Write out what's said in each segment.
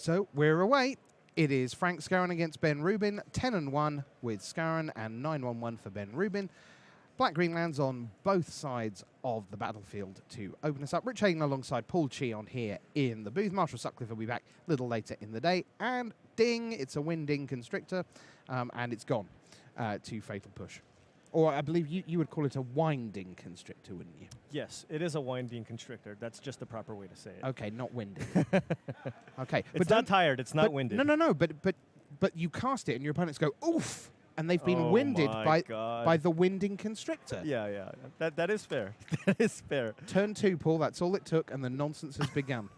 So we're away. It is Frank Scarron against Ben Rubin, 10-1 with Scarron and 9-1 for Ben Rubin. Black-green lands on both sides of the battlefield to open us up. Rich Hayden alongside Paul Chi on here in the booth. Marshall Sutcliffe will be back a little later in the day. And ding, it's a winding constrictor, and it's gone to Fatal Push. Or I believe you would call it a winding constrictor, wouldn't you? Yes, it is a winding constrictor. That's just the proper way to say it. Okay, not winding. Okay. It's not tired. It's not winded. No. But you cast it and your opponents go, oof, and they've been winded by the winding constrictor. Yeah. That is fair. That is fair. Turn 2, Paul. That's all it took, and the nonsense has begun.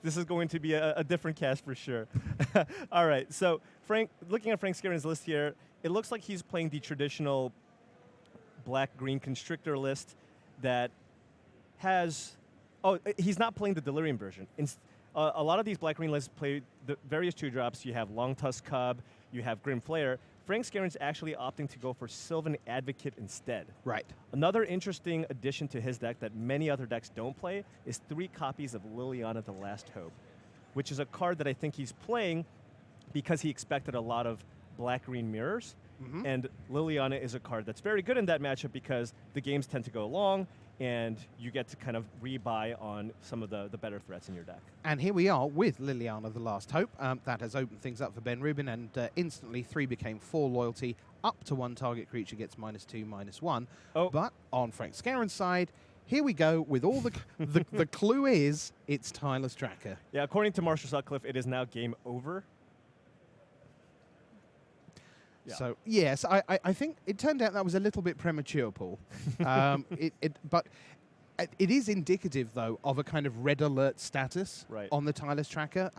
This is going to be a different cast for sure. All right. So, Frank, looking at Frank Scarron's list here, it looks like he's playing the traditional black-green constrictor list that has... Oh, he's not playing the Delirium version. A lot of these black-green lists play the various 2-drops. You have Long Tusk Cub, you have Grim Flayer. Frank Scarron's actually opting to go for Sylvan Advocate instead. Right. Another interesting addition to his deck that many other decks don't play is 3 copies of Liliana the Last Hope, which is a card that I think he's playing because he expected a lot of black-green mirrors. Mm-hmm. And Liliana is a card that's very good in that matchup because the games tend to go long and you get to kind of rebuy on some of the better threats in your deck. And here we are with Liliana the Last Hope. That has opened things up for Ben Rubin, and instantly 3 became 4 loyalty. Up to 1 target creature gets -2, -1. Oh. But on Frank Scarron's side, here we go with all the clue is it's Tireless Tracker. Yeah, according to Marshall Sutcliffe, it is now game over. Yeah. So, yes, I think it turned out that was a little bit premature, Paul. But it is indicative, though, of a kind of red alert status on the Tireless Tracker.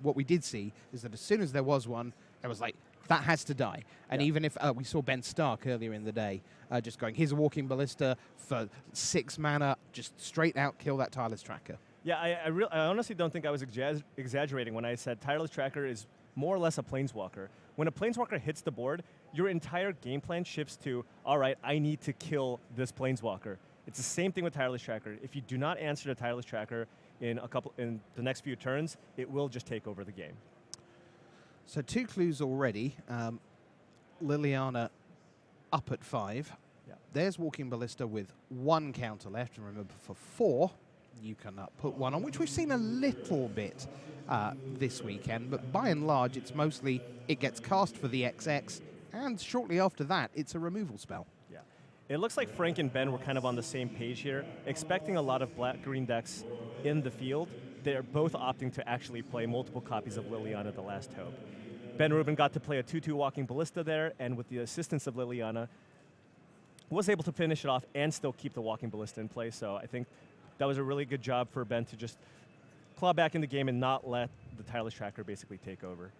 What we did see is that as soon as there was one, it was like, that has to die. And even if we saw Ben Stark earlier in the day just going, here's a Walking Ballista for 6 mana, just straight out kill that Tireless Tracker. Yeah, I honestly don't think I was exaggerating when I said Tireless Tracker is more or less a Planeswalker. When a Planeswalker hits the board, your entire game plan shifts to, all right, I need to kill this Planeswalker. It's the same thing with Tireless Tracker. If you do not answer the Tireless Tracker in the next few turns, it will just take over the game. So 2 clues already. Liliana up at 5. Yeah. There's Walking Ballista with 1 counter left. And remember, for 4, you can put 1 on, which we've seen a little bit this weekend. But by and large, it's mostly it gets cast for the XX, and shortly after that, it's a removal spell. Yeah. It looks like Frank and Ben were kind of on the same page here, expecting a lot of black-green decks in the field. They're both opting to actually play multiple copies of Liliana the Last Hope. Ben Rubin got to play a 2/2 Walking Ballista there, and with the assistance of Liliana, was able to finish it off and still keep the Walking Ballista in play. So I think that was a really good job for Ben to just claw back in the game and not let the Tireless Tracker basically take over.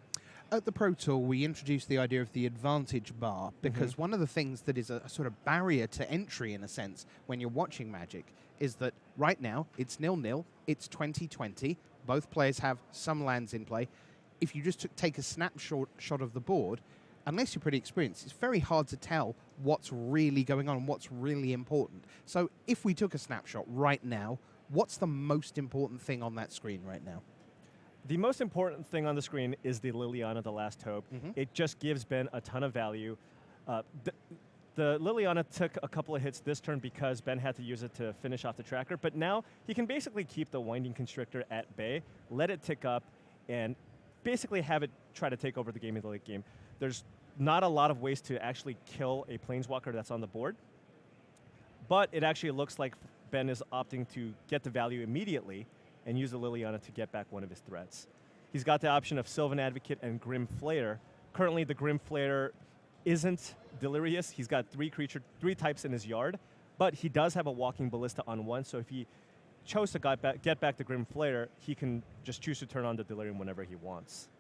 At the Pro Tour, we introduced the idea of the advantage bar because one of the things that is a sort of barrier to entry, in a sense, when you're watching Magic, is that right now it's 0-0, it's 2020, both players have some lands in play. If you just take a snapshot of the board, unless you're pretty experienced, it's very hard to tell what's really going on and what's really important. So if we took a snapshot right now, what's the most important thing on that screen right now? The most important thing on the screen is the Liliana the Last Hope. It just gives Ben a ton of value. The Liliana took a couple of hits this turn because Ben had to use it to finish off the tracker, but now he can basically keep the Winding Constrictor at bay, let it tick up, and basically have it try to take over the game in the late game. There's not a lot of ways to actually kill a Planeswalker that's on the board, but it actually looks like Ben is opting to get the value immediately and use the Liliana to get back one of his threats. He's got the option of Sylvan Advocate and Grim Flayer. Currently, the Grim Flayer isn't Delirious. He's got 3 types in his yard, but he does have a Walking Ballista on 1, so if he chose to get back the Grim Flayer, he can just choose to turn on the Delirium whenever he wants.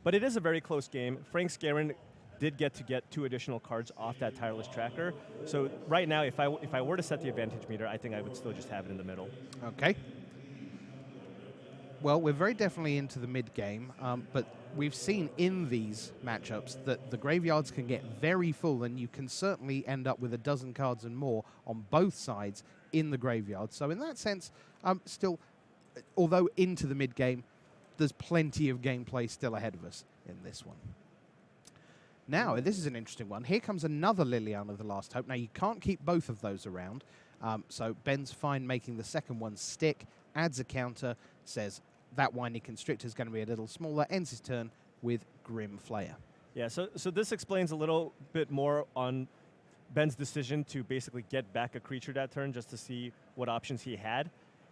But it is a very close game. Frank Scarron did get 2 additional cards off that Tireless Tracker. So right now, if I were to set the advantage meter, I think I would still just have it in the middle. Okay. Well, we're very definitely into the mid-game, but we've seen in these matchups that the graveyards can get very full, and you can certainly end up with a dozen cards and more on both sides in the graveyard. So in that sense, still although into the mid-game, there's plenty of gameplay still ahead of us in this one. Now, this is an interesting one. Here comes another Liliana, the Last Hope. Now, you can't keep both of those around, so Ben's fine making the second one stick, adds a counter, says that Winding Constrictor is going to be a little smaller, ends his turn with Grim Flayer. Yeah, so this explains a little bit more on Ben's decision to basically get back a creature that turn just to see what options he had.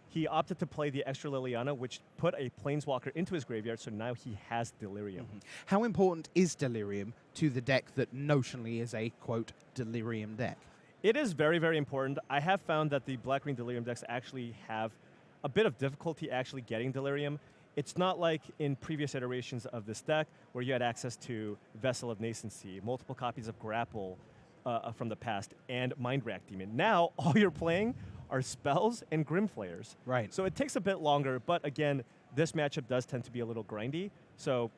He opted to play the extra Liliana, which put a Planeswalker into his graveyard, so now he has Delirium. Mm-hmm. How important is Delirium to the deck that notionally is a, quote, Delirium deck? It is very, very important. I have found that the Black-Green Delirium decks actually have a bit of difficulty actually getting Delirium. It's not like in previous iterations of this deck where you had access to Vessel of Nascency, multiple copies of Grapple from the past, and Mind Rack Demon. Now, all you're playing are spells and Grim Flayers. Right. So it takes a bit longer, but again, this matchup does tend to be a little grindy. So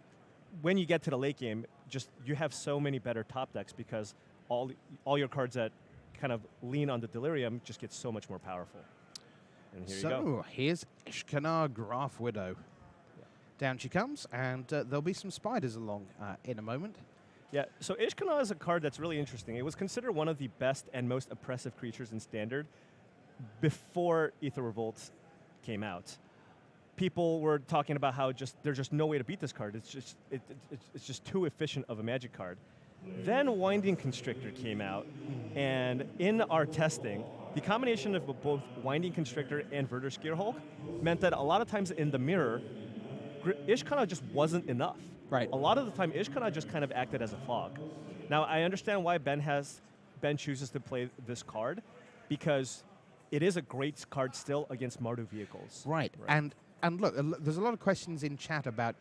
when you get to the late game, just you have so many better top decks because all your cards that kind of lean on the Delirium just get so much more powerful. And here you go. Here's Ishkanar Graph Widow. Yeah. Down she comes, and there'll be some spiders along in a moment. Yeah, so Ishkanar is a card that's really interesting. It was considered one of the best and most oppressive creatures in Standard before Aether Revolt came out. People were talking about how there's just no way to beat this card. It's just too efficient of a Magic card. Then Winding Constrictor came out, and in our testing, the combination of both Winding Constrictor and Verdur's Gearhulk meant that a lot of times in the mirror, Ishkanar just wasn't enough. Right. A lot of the time, Ishkanar just kind of acted as a fog. Now, I understand why Ben chooses to play this card, because it is a great card still against Mardu vehicles. Right. And look, there's a lot of questions in chat about,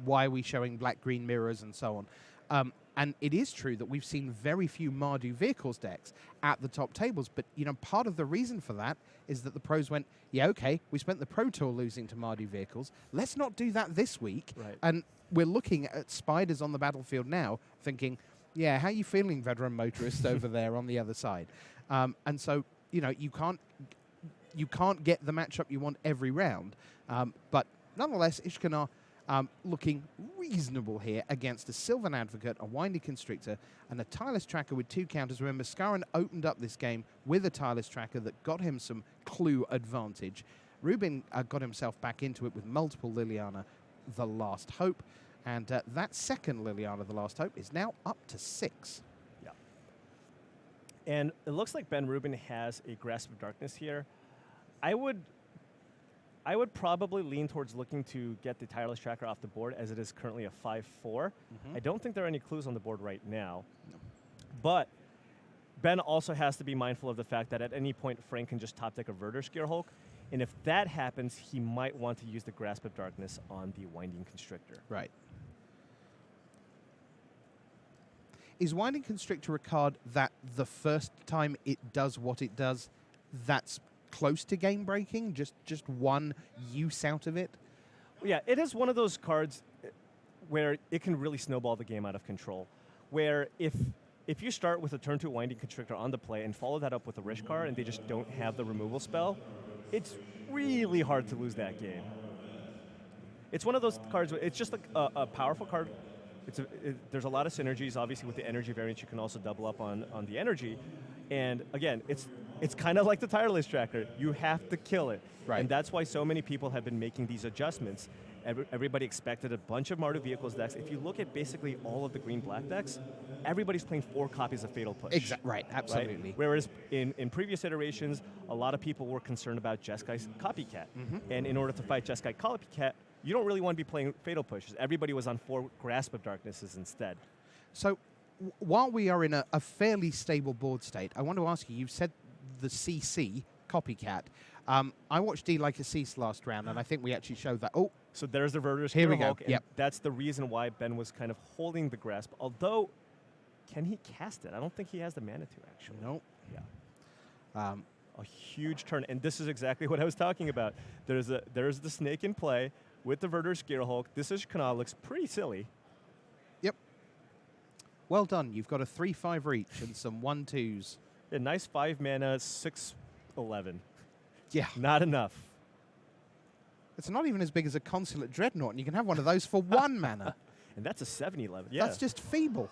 why are we showing black-green mirrors and so on. And it is true that we've seen very few Mardu vehicles decks at the top tables, but, part of the reason for that is that the pros went, yeah, okay, we spent the Pro Tour losing to Mardu vehicles. Let's not do that this week. Right. And we're looking at spiders on the battlefield now thinking, yeah, how are you feeling, veteran motorist over there on the other side? And so, you can't get the matchup you want every round. But nonetheless, Ishkanar looking reasonable here against a Sylvan Advocate, a Winding Constrictor, and a Tireless Tracker with 2 counters. Remember, Scarron opened up this game with a Tireless Tracker that got him some clue advantage. Rubin got himself back into it with multiple Liliana, the Last Hope. And that second Liliana, the Last Hope, is now up to 6. Yeah. And it looks like Ben Rubin has a Grasp of Darkness here. I would probably lean towards looking to get the Tireless Tracker off the board, as it is currently a 5/4. I don't think there are any clues on the board right now. No. But Ben also has to be mindful of the fact that at any point, Frank can just top deck a Verdur's Gearhulk. And if that happens, he might want to use the Grasp of Darkness on the Winding Constrictor. Right. Is Winding Constrictor a card that the first time it does what it does, that's close to game breaking? Just one use out of it? Yeah, it is one of those cards where it can really snowball the game out of control. Where if you start with a turn 2 Winding Constrictor on the play and follow that up with a Rishkar and they just don't have the removal spell, it's really hard to lose that game. It's one of those cards where it's just a powerful card. There's a lot of synergies. Obviously, with the energy variant, you can also double up on the energy. And again, it's kind of like the Tireless Tracker. You have to kill it. Right. And that's why so many people have been making these adjustments. Everybody expected a bunch of Mardu Vehicles decks. If you look at basically all of the green-black decks, everybody's playing 4 copies of Fatal Push. Right, absolutely. Right? Whereas in previous iterations, a lot of people were concerned about Jeskai's Copycat. And in order to fight Jeskai Copycat, you don't really want to be playing Fatal Pushes. Everybody was on 4 Grasp of Darknesses instead. So while we are in a fairly stable board state, I want to ask you, you've said the CC, Copycat. I watched D Like a Cease last round, and I think we actually showed that. Oh, so there's the Verdur's Here we go. And that's the reason why Ben was kind of holding the Grasp. Although, can he cast it? I don't think he has the mana to, actually. Nope. Yeah. A huge turn, and this is exactly what I was talking about. There's the snake in play with the Verdur's Gearhulk. This Ishkanar looks pretty silly. Yep. Well done. You've got a 3/5 reach and some 1/2s. A nice 5 mana, 6/11. Yeah. Not enough. It's not even as big as a Consulate Dreadnought, and you can have one of those for 1 mana. And that's a 7-11. Yeah. That's just feeble.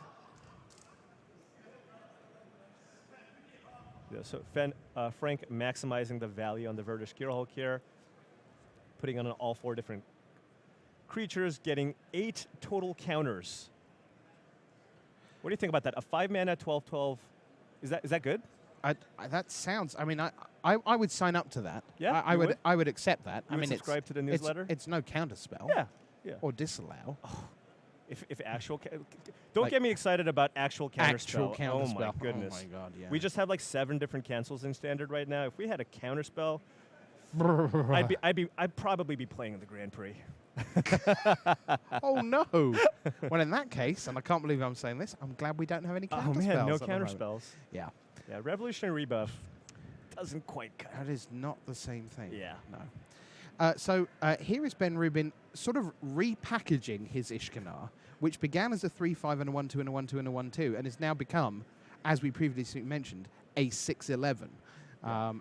Yeah, so Frank maximizing the value on the Verdish Gearhulk here, putting on all 4 different creatures, getting 8 total counters. What do you think about that? A 5-mana 12/12, is that good? That sounds. I mean, I would sign up to that. Yeah, I would accept that. You would subscribe to the newsletter. It's no counterspell. Yeah. Or disallow. Oh, if actual, don't get me excited about actual counterspell. Actual counterspell. Oh my goodness. Oh my god. Yeah. We just have like 7 different cancels in standard right now. If we had a counterspell, I'd probably be playing in the Grand Prix. Oh no! Well, in that case, and I can't believe I'm saying this, I'm glad we don't have any counterspells. Oh man, no at the moment. counterspells. Yeah. Yeah, Revolutionary Rebuff doesn't quite cut. That is not the same thing. Yeah. No. So here is Ben Rubin sort of repackaging his Ishkanar, which began as a 3/5 and a 1/2 and a 1/2 and a 1/2, and has now become, as we previously mentioned, a 6/11,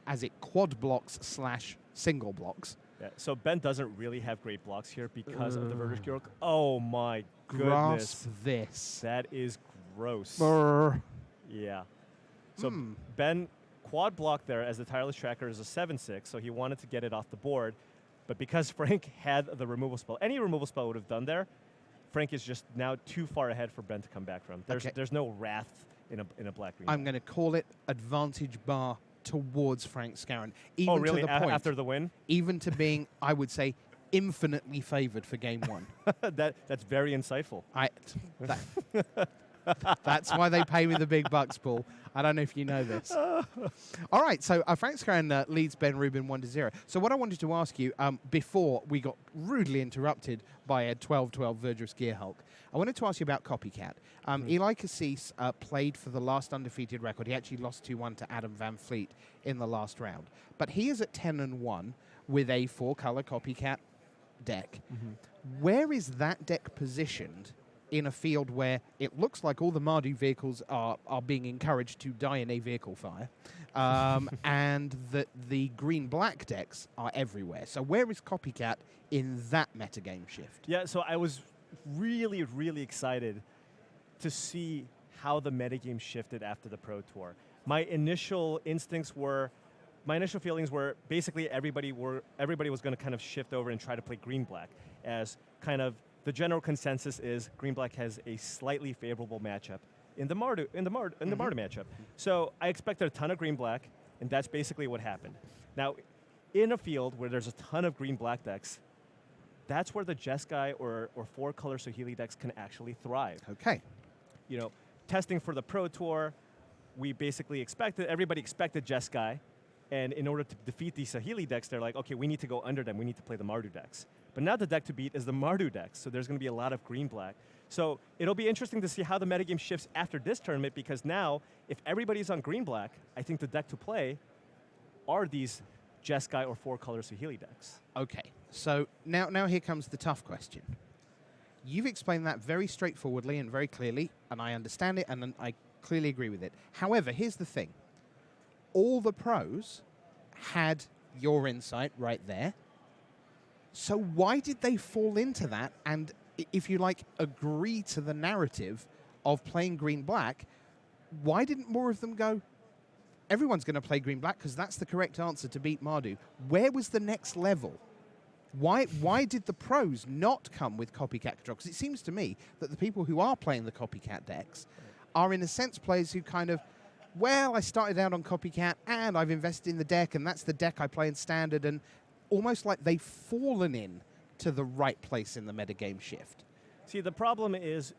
as it quad blocks / single blocks. Yeah, so Ben doesn't really have great blocks here because of the Verdish Gearhulk. Oh my goodness. Grasp this. That is gross. Brr. Yeah. So Ben quad blocked there as the Tireless Tracker is a 7/6, so he wanted to get it off the board. But because Frank had the removal spell, any removal spell would have done there, Frank is just now too far ahead for Ben to come back from. There's no wrath in a black-green. I'm going to call it advantage bar towards Frank Scarron. Even really? to the point, After the win? Even to being, I would say, infinitely favored for game 1. That's very insightful. That's why they pay me the big bucks, Paul. I don't know if you know this. All right, so Frank Scarron leads Ben Rubin 1-0. So what I wanted to ask you, before we got rudely interrupted by a 12/12 Verdurous Gearhulk, I wanted to ask you about Copycat. Eli Cassis played for the last undefeated record. He actually lost 2-1 to Adam Van Fleet in the last round. But he is at 10-1 with a 4-color Copycat deck. Where is that deck positioned in a field where it looks like all the Mardu vehicles are being encouraged to die in a vehicle fire, and that the green-black decks are everywhere? So where is Copycat in that metagame shift? Yeah, so I was really, really excited to see how the metagame shifted after the Pro Tour. My initial feelings were basically everybody was going to kind of shift over and try to play green-black, as kind of the general consensus is green-black has a slightly favorable matchup in the Mardu matchup. So I expected a ton of green-black, and that's basically what happened. Now, in a field where there's a ton of green-black decks, that's where the Jeskai or 4-color Saheeli decks can actually thrive. Okay. You know, testing for the Pro Tour, everybody expected Jeskai, and in order to defeat these Saheeli decks, they're like, okay, we need to go under them. We need to play the Mardu decks. But now the deck to beat is the Mardu deck, so there's going to be a lot of green-black. So it'll be interesting to see how the metagame shifts after this tournament, because now, if everybody's on green-black, I think the deck to play are these Jeskai or 4-color Saheeli decks. Okay, so now here comes the tough question. You've explained that very straightforwardly and very clearly, and I understand it, and I clearly agree with it. However, here's the thing. All the pros had your insight right there. So why did they fall into that and, if you like, agree to the narrative of playing green-black? Why didn't more of them go, everyone's going to play green-black because that's the correct answer to beat Mardu? Where was the next level? Why did the pros not come with Copycat control? Because it seems to me that the people who are playing the Copycat decks are, in a sense, players who kind of, well, I started out on Copycat and I've invested in the deck, and that's the deck I play in Standard, and almost like they've fallen in to the right place in the metagame shift. See, the problem is,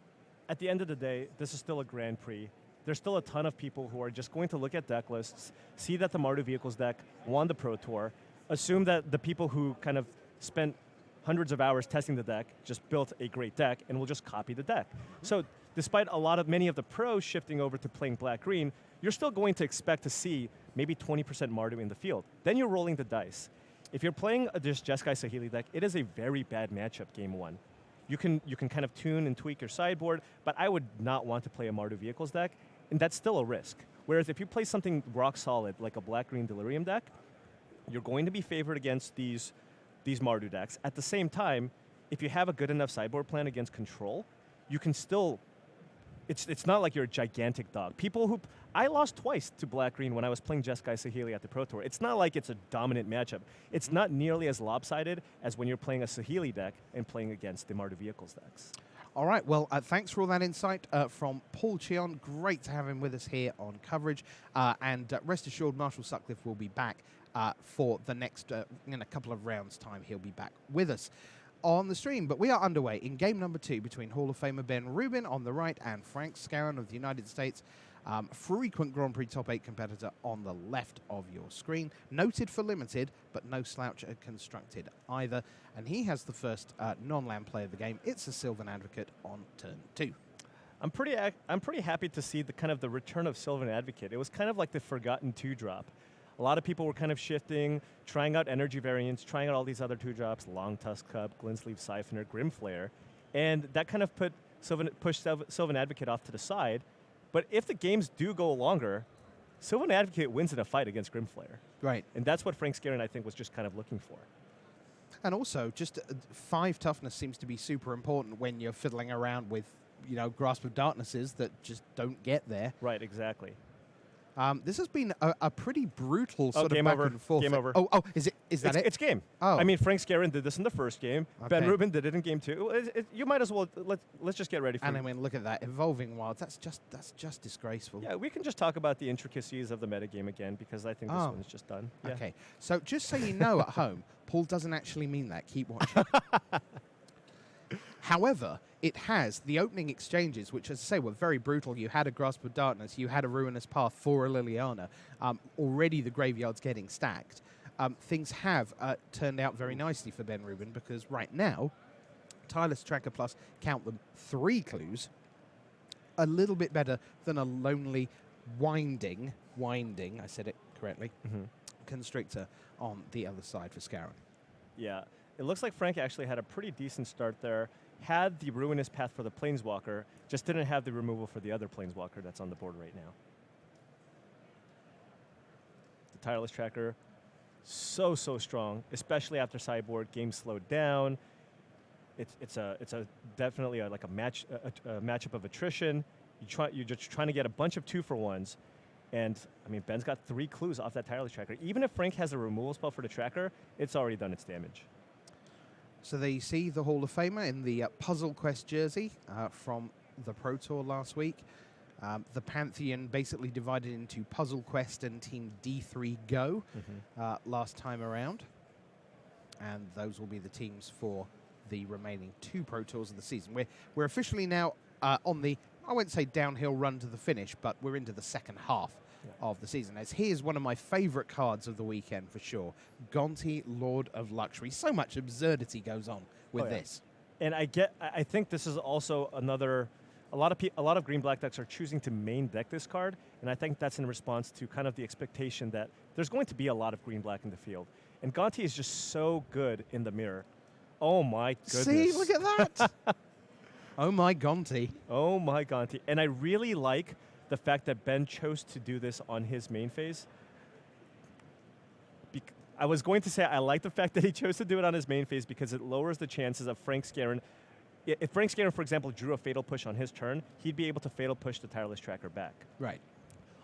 at the end of the day, this is still a Grand Prix. There's still a ton of people who are just going to look at deck lists, see that the Mardu Vehicles deck won the Pro Tour, assume that the people who kind of spent hundreds of hours testing the deck just built a great deck, and will just copy the deck. So despite many of the pros shifting over to playing black-green, you're still going to expect to see maybe 20% Mardu in the field. Then you're rolling the dice. If you're playing this Jeskai Saheeli deck, it is a very bad matchup game 1. You can kind of tune and tweak your sideboard, but I would not want to play a Mardu Vehicles deck, and that's still a risk. Whereas if you play something rock solid, like a black-green Delirium deck, you're going to be favored against these these Mardu decks. At the same time, if you have a good enough sideboard plan against control, you can still. It's not like you're a gigantic dog. I lost twice to black-green when I was playing Jeskai Saheeli at the Pro Tour. It's not like it's a dominant matchup. It's not nearly as lopsided as when you're playing a Saheeli deck and playing against the Mardu Vehicles decks. All right, well, thanks for all that insight from Paul Cheon. Great to have him with us here on coverage. And rest assured, Marshall Sutcliffe will be back for the next, in a couple of rounds' time, he'll be back with us on the stream. But we are underway in game number 2 between Hall of Famer Ben Rubin on the right and Frank Scarron of the United States, frequent Grand Prix top 8 competitor on the left of your screen. Noted for limited, but no slouch at constructed either. And he has the first non-land play of the game. It's a Sylvan Advocate on turn 2. I'm pretty happy to see the return of Sylvan Advocate. It was kind of like the forgotten 2-drop. A lot of people were kind of shifting, trying out energy variants, trying out all these other 2-drops, Long Tusk Cup, Glintsleeve Siphoner, Grimflayer, and that kind of pushed Sylvan Advocate off to the side. But if the games do go longer, Sylvan Advocate wins in a fight against Grimflayer. Right. And that's what Frank Scarron, I think, was just kind of looking for. And also, just 5 toughness seems to be super important when you're fiddling around with, Grasp of Darknesses that just don't get there. Right, exactly. This has been a pretty brutal sort of game back over. and forth. Game over. Oh, is it? It's game. Oh. I mean, Frank Scarron did this in the first game. Okay. Ben Rubin did it in game 2. You might as well let's just get ready for it. And I mean, look at that, Evolving Wilds. That's just disgraceful. Yeah, we can just talk about the intricacies of the metagame again because I think this one's just done. Yeah. Okay, so just so you know at home, Paul doesn't actually mean that. Keep watching. However, it has the opening exchanges, which, as I say, were very brutal. You had a Grasp of Darkness, you had a Ruinous Path for a Liliana. Already the graveyard's getting stacked. Things have turned out very nicely for Ben Rubin because right now, Tireless Tracker Plus, count them, 3 clues, a little bit better than a lonely winding, I said it correctly, Constrictor on the other side for Scarron. Yeah, it looks like Frank actually had a pretty decent start there. Had the Ruinous Path for the Planeswalker, just didn't have the removal for the other Planeswalker that's on the board right now. The Tireless Tracker, so strong, especially after sideboard game slowed down. It's definitely a matchup of attrition. You're just trying to get a bunch of 2-for-1s, and I mean Ben's got 3 clues off that Tireless Tracker. Even if Frank has a removal spell for the tracker, it's already done its damage. So there you see the Hall of Famer in the Puzzle Quest jersey from the Pro Tour last week. The Pantheon basically divided into Puzzle Quest and Team D3 Go last time around. And those will be the teams for the remaining 2 Pro Tours of the season. We're officially now on the, I won't say downhill run to the finish, but we're into the second half of the season. As here's one of my favorite cards of the weekend for sure. Gonti, Lord of Luxury. So much absurdity goes on with this. And I think this is also another, a lot of green-black decks are choosing to main deck this card, and I think that's in response to kind of the expectation that there's going to be a lot of green-black in the field. And Gonti is just so good in the mirror. Oh my goodness. See, look at that. Oh my Gonti. Oh my Gonti. And I really like the fact that Ben chose to do this on his main phase. I was going to say I like the fact that he chose to do it on his main phase because it lowers the chances of Frank Scarron. If Frank Scarron, for example, drew a Fatal Push on his turn, he'd be able to Fatal Push the Tireless Tracker back. Right.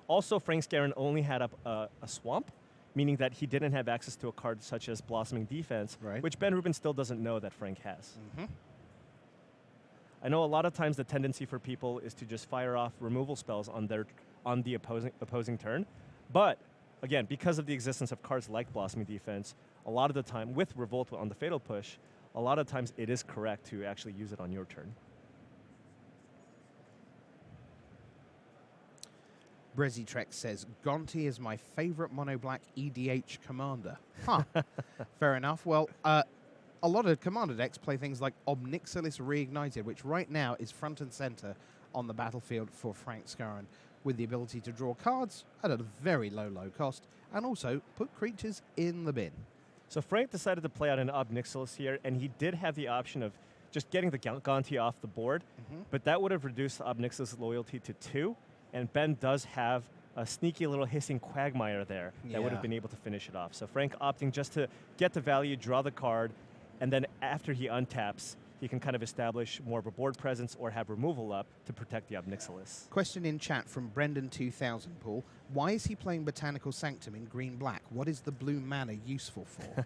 Also, Frank Scarron only had up a Swamp, meaning that he didn't have access to a card such as Blossoming Defense, which Ben Rubin still doesn't know that Frank has. I know a lot of times the tendency for people is to just fire off removal spells on the opposing turn, but again, because of the existence of cards like Blossoming Defense, a lot of the time with Revolt on the Fatal Push, a lot of times it is correct to actually use it on your turn. Brezzy Trek says, Gonti is my favorite mono-black EDH commander. Huh. Fair enough. Well, a lot of commander decks play things like Obnixilis Reignited, which right now is front and center on the battlefield for Frank Scarron, with the ability to draw cards at a very low cost, and also put creatures in the bin. So Frank decided to play out an Obnixilis here, and he did have the option of just getting the Gonti off the board, but that would have reduced Obnixilis' loyalty to 2, and Ben does have a sneaky little hissing quagmire there that would have Yeah. been able to finish it off. So Frank opting just to get the value, draw the card, and then after he untaps, he can kind of establish more of a board presence or have removal up to protect the Ob Nixilis. Question in chat from Brendan2000, Paul. Why is he playing Botanical Sanctum in green-black? What is the blue mana useful for?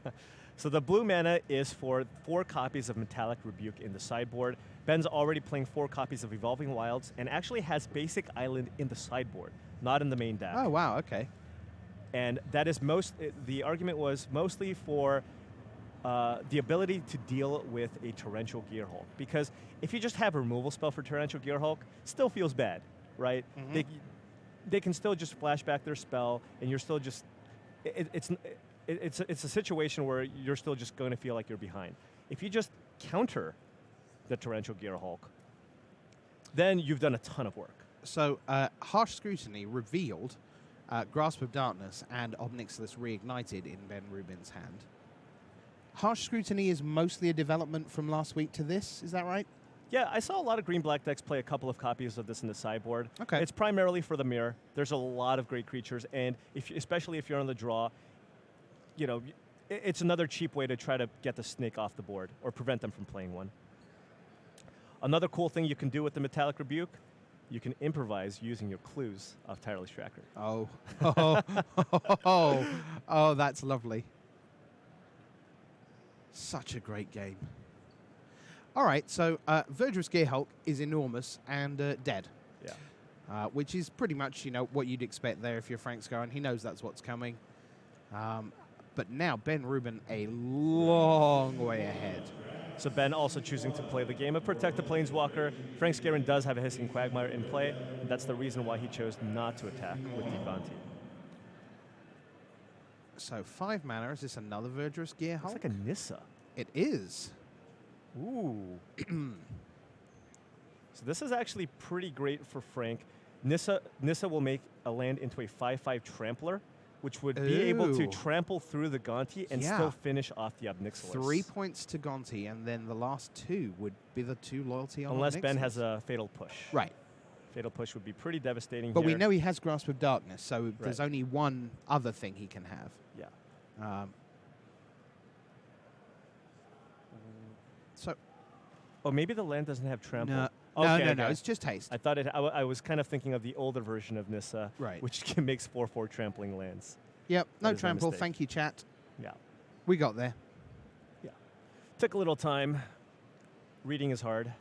So the blue mana is for 4 copies of Metallic Rebuke in the sideboard. Ben's already playing 4 copies of Evolving Wilds and actually has Basic Island in the sideboard, not in the main deck. Oh, wow, okay. And that is the argument was mostly for the ability to deal with a Torrential Gearhulk. Because if you just have a removal spell for Torrential Gearhulk, still feels bad, right? Mhm. They can still just flash back their spell, and you're still just... It's a situation where you're still just going to feel like you're behind. If you just counter the Torrential Gearhulk, then you've done a ton of work. So, Harsh Scrutiny revealed Grasp of Darkness and Ob Nixilis reignited in Ben Rubin's hand. Harsh Scrutiny is mostly a development from last week to this, is that right? Yeah, I saw a lot of green-black decks play a couple of copies of this in the sideboard. Okay. It's primarily for the mirror. There's a lot of great creatures, and especially if you're on the draw, you know, it's another cheap way to try to get the snake off the board or prevent them from playing one. Another cool thing you can do with the Metallic Rebuke, you can improvise using your clues of Tireless Tracker. Oh, oh, that's lovely. Such a great game. All right, so Verdurous Gearhulk is enormous and dead. Yeah. Which is pretty much, you know, what you'd expect there if you're Frank Scarron. He knows that's what's coming. But now Ben Rubin a long way ahead. So Ben also choosing to play the game of Protect the Planeswalker. Frank Scarron does have a Hissing Quagmire in play. And that's the reason why he chose not to attack with Devanti. So 5 mana. Is this another Verdurous Gearhulk? It's like a Nissa. It is. Ooh. So this is actually pretty great for Frank. Nissa will make a land into a 5/5 Trampler, which would be able to Ooh. trample through the Gonti and Yeah. still finish off the Ob Nixilis. 3 points to Gonti, and then the last 2 would be the 2 loyalty on Unless Ob Ben Nixilis. has a Fatal Push. Right. Fatal Push would be pretty devastating But here. we know he has Grasp of Darkness, so Right. there's only one other thing he can have. Yeah. So Oh, maybe the land doesn't have Trample. no, Okay, no, okay. it's just haste. I thought I was kind of thinking of the older version of Nissa, Right. which makes 4/4 trampling lands. Yep, no That is my trample. mistake. Thank you, chat. Yeah. We got there. Took a little time. Reading is hard.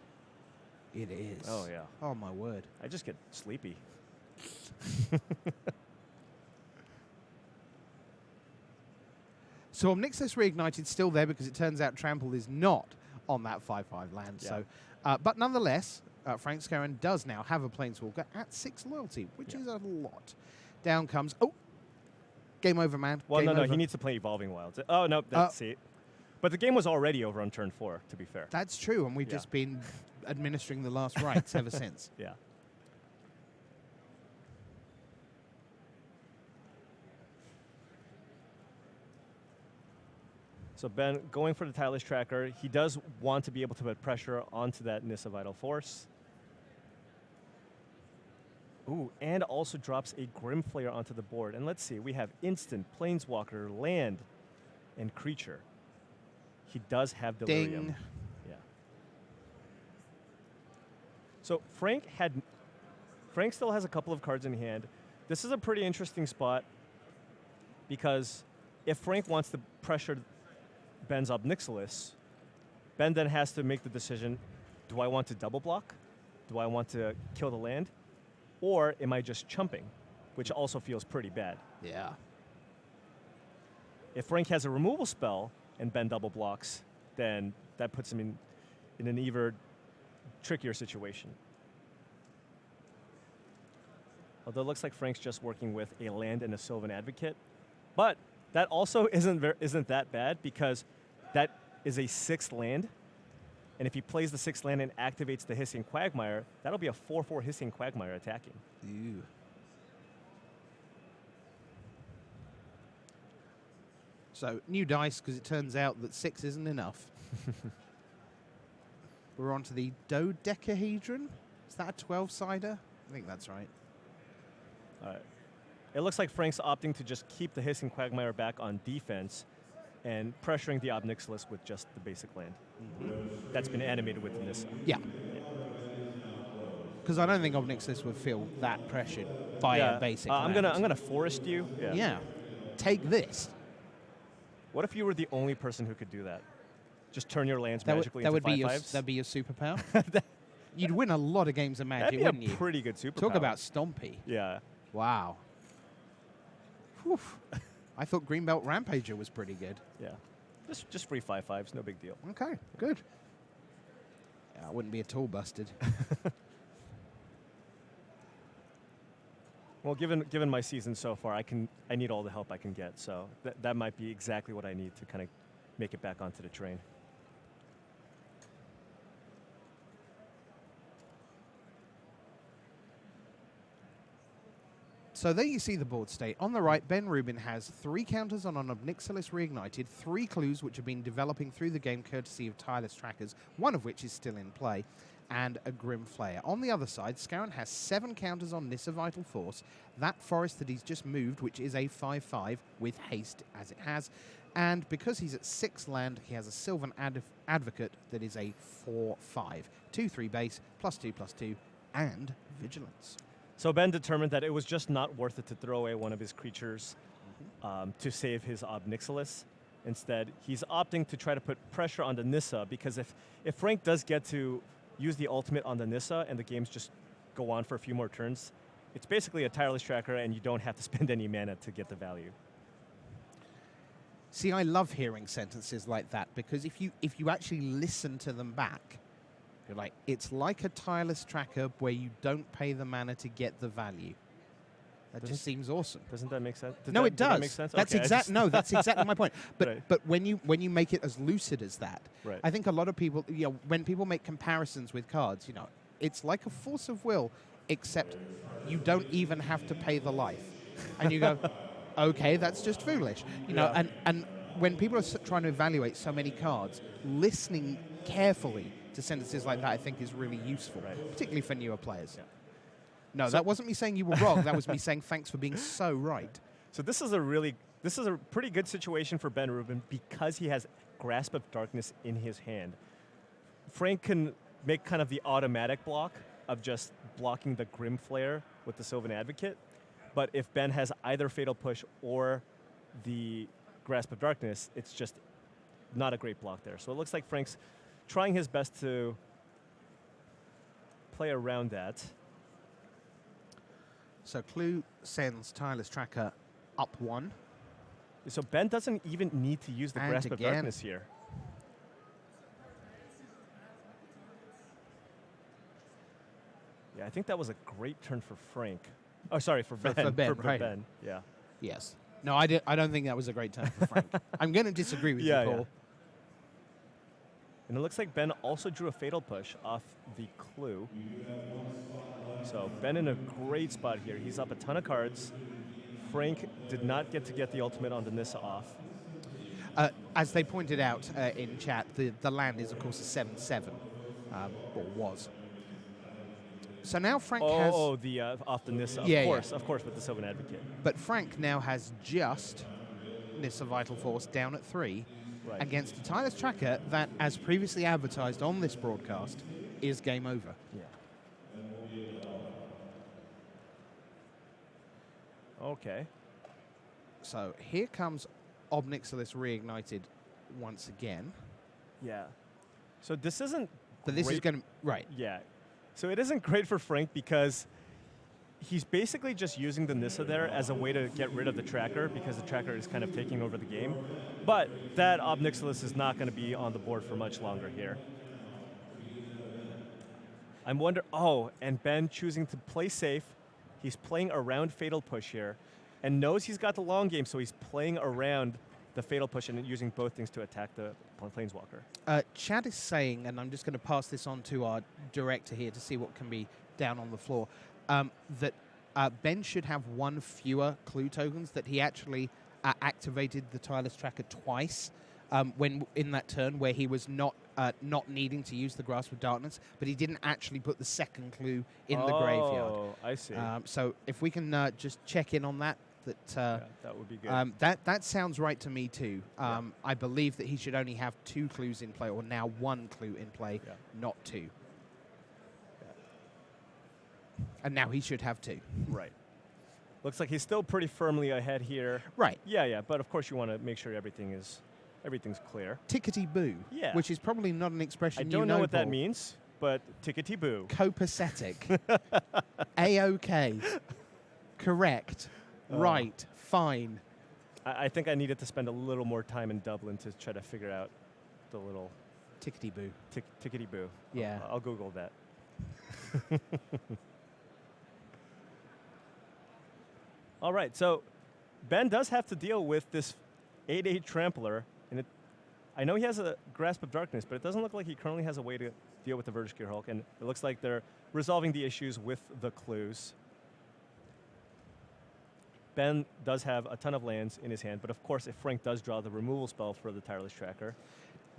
It is. Oh, yeah. Oh, my word. I just get sleepy. So Omnixus Reignited still there because it turns out trample is not on that 5/5 land. Yeah. So, but nonetheless, Frank Scarron does now have a Planeswalker at 6 loyalty, which Yeah. is a lot. Down comes... Oh! Game over, man. Well, Game no, over. he needs to play Evolving Wilds. Oh, no, that's it. But the game was already over on turn 4, to be fair. That's true, and we've Yeah. just been administering the last rites ever since. Yeah. So Ben going for the Tireless Tracker. He does want to be able to put pressure onto that Nissa Vital Force. Ooh, and also drops a Grim Flare onto the board. And let's see, we have instant, Planeswalker, land, and creature. He does have Delirium. Ding. Yeah. So Frank still has a couple of cards in hand. This is a pretty interesting spot because if Frank wants to pressure Ben's Ob Nixilis, Ben then has to make the decision, do I want to double block? Do I want to kill the land? Or am I just chumping, which also feels pretty bad. Yeah. If Frank has a removal spell and Ben double blocks, then that puts him in an even trickier situation. Although it looks like Frank's just working with a land and a Sylvan Advocate. But that also isn't that bad because that is a 6th land. And if he plays the 6th land and activates the Hissing Quagmire, that'll be a 4/4 Hissing Quagmire attacking. Ew. So, new dice, because it turns out that 6 isn't enough. We're on to the Dodecahedron. Is that a 12-sider? I think that's right. All right. It looks like Frank's opting to just keep the Hissing Quagmire back on defense and pressuring the Ob Nixilis with just the basic land. That's been animated with Nissa. Yeah. Because I don't think Ob Nixilis would feel that pressured by a basic land. I'm gonna forest you. Yeah. Take this. What if you were the only person who could do that? Just turn your lands magically into 5/5s? That'd be your superpower. You'd win a lot of games of Magic, That'd be wouldn't a you? pretty good superpower. Talk about stompy. Yeah. Wow. Whew. I thought Greenbelt Rampager was pretty good. Yeah. Just free 5/5s, no big deal. Okay, good. Yeah, I wouldn't be at all busted. Well, given my season so far, I need all the help I can get. So that might be exactly what I need to kind of make it back onto the train. So there you see the board state. On the right, Ben Rubin has 3 counters on an Ob Nixilis Reignited, 3 clues which have been developing through the game courtesy of tireless trackers, one of which is still in play, and a Grim Flayer. On the other side, Scarron has 7 counters on Nissa Vital Force, that forest that he's just moved, which is a 5/5 with haste as it has, and because he's at 6 land, he has a Sylvan Advocate that is a 4/5, 2/3 base, +2/+2, and Vigilance. So Ben determined that it was just not worth it to throw away one of his creatures to save his Ob Nixilis. Instead, he's opting to try to put pressure on the Nissa, because if Frank does get to use the ultimate on the Nissa and the games just go on for a few more turns, it's basically a tireless tracker and you don't have to spend any mana to get the value. See, I love hearing sentences like that, because if you actually listen to them back, you're like, it's like a tireless tracker where you don't pay the mana to get the value. That just seems awesome. Doesn't that make sense? No, it does. Does that make sense? That's Okay, no, that's exactly my point. But Right. but when you make it as lucid as that, Right. I think a lot of people, when people make comparisons with cards, it's like a force of will, except you don't even have to pay the life, and you go, okay, that's just foolish, Yeah. And when people are trying to evaluate so many cards, listening carefully to sentences like that, I think, is really useful, particularly for newer players. Yeah. No, that wasn't me saying you were wrong. That was me saying thanks for being so right. So this is a pretty good situation for Ben Rubin because he has Grasp of Darkness in his hand. Frank can make kind of the automatic block of just blocking the Grim Flare with the Sylvan Advocate. But if Ben has either Fatal Push or the Grasp of Darkness, it's just not a great block there. So it looks like Frank's trying his best to play around that. So Clue sends Tireless Tracker up 1. So Ben doesn't even need to use the And Grasp of again. Darkness here. Yeah, I think that was a great turn for Frank. Oh, sorry, for Ben. For Ben, for right. Ben, yeah. Yes. No, I don't think that was a great turn for Frank. I'm going to disagree with Yeah, you, Paul. yeah. And it looks like Ben also drew a Fatal Push off the Clue. So Ben in a great spot here. He's up a ton of cards. Frank did not get to get the ultimate on the Nissa off. As they pointed out in chat, the land is, of course, a 7/7, or was. So now Frank has... the off the Nissa, of course, with the Sylvan Advocate. But Frank now has just Nissa Vital Force down at 3 against a Tireless Tracker that, as previously advertised on this broadcast, is game over. Yeah. Okay. So here comes Ob Nixilis Reignited once again. Yeah. So this isn't But this is great. going to... Right. Yeah. So it isn't great for Frank because he's basically just using the Nissa there as a way to get rid of the tracker because the tracker is kind of taking over the game. But that Ob Nixilis is not going to be on the board for much longer here. I'm wondering... Oh, and Ben choosing to play safe. He's playing around Fatal Push here and knows he's got the long game, so he's playing around the Fatal Push and using both things to attack the Planeswalker. Chad is saying, and I'm just going to pass this on to our director here to see what can be down on the floor, that Ben should have 1 fewer clue tokens, that he actually activated the Tireless Tracker twice when in that turn where he was not needing to use the Grasp of Darkness, but he didn't actually put the second clue in the graveyard. Oh, I see. So if we can just check in on that. That would be good. That sounds right to me too. I believe that he should only have 2 clues in play, or now 1 clue in play, not 2. And now he should have 2. Right. Looks like he's still pretty firmly ahead here. Right. Yeah. But of course, you want to make sure everything's clear. Tickety-boo. Yeah. Which is probably not an expression I don't know what Paul. that means, but tickety-boo. Copacetic. A-OK. Correct. Right. Fine. I think I needed to spend a little more time in Dublin to try to figure out the little Tickety-boo. tickety-boo. Yeah. I'll Google that. All right, so Ben does have to deal with this 8/8 Trampler, and I know he has a Grasp of Darkness, but it doesn't look like he currently has a way to deal with the Vertigo Gear Hulk, and it looks like they're resolving the issues with the clues. Ben does have a ton of lands in his hand, but of course, if Frank does draw the removal spell for the Tireless Tracker,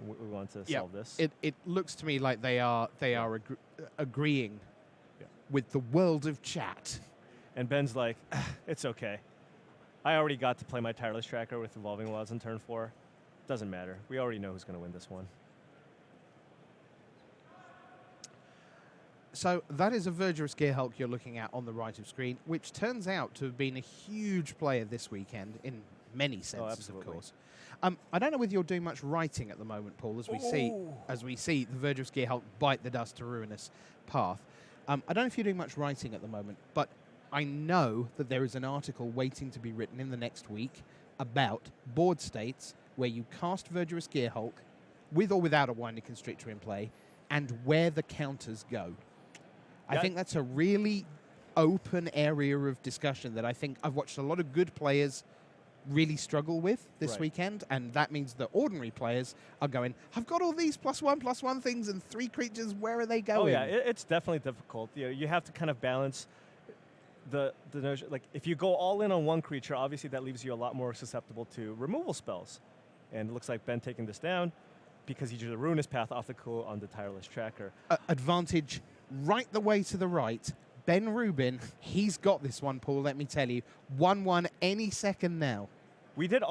we want to solve this. It looks to me like they are agreeing with the world of chat. And Ben's like, it's okay. I already got to play my Tireless Tracker with Evolving Wilds on turn 4. Doesn't matter. We already know who's going to win this one. So that is a Verdurous Gear Hulk you're looking at on the right of screen, which turns out to have been a huge player this weekend in many senses, of course. I don't know whether you're doing much writing at the moment, Paul, as we see the Verdurous Gear Hulk bite the dust to ruinous path. I don't know if you're doing much writing at the moment, but I know that there is an article waiting to be written in the next week about board states where you cast Verdurous Gear Hulk with or without a Winding Constrictor in play, and where the counters go. I think that's a really open area of discussion that I think I've watched a lot of good players really struggle with this weekend, and that means that ordinary players are going, I've got all these +1/+1 things and 3 creatures, where are they going? Oh yeah, it's definitely difficult. You have to kind of balance the notion, like if you go all in on one creature, obviously that leaves you a lot more susceptible to removal spells. And it looks like Ben taking this down because he drew the Ruinous Path off the clue on the Tireless Tracker. Advantage right the way to the right. Ben Rubin, he's got this one, Paul, let me tell you. 1-1 any second now. We did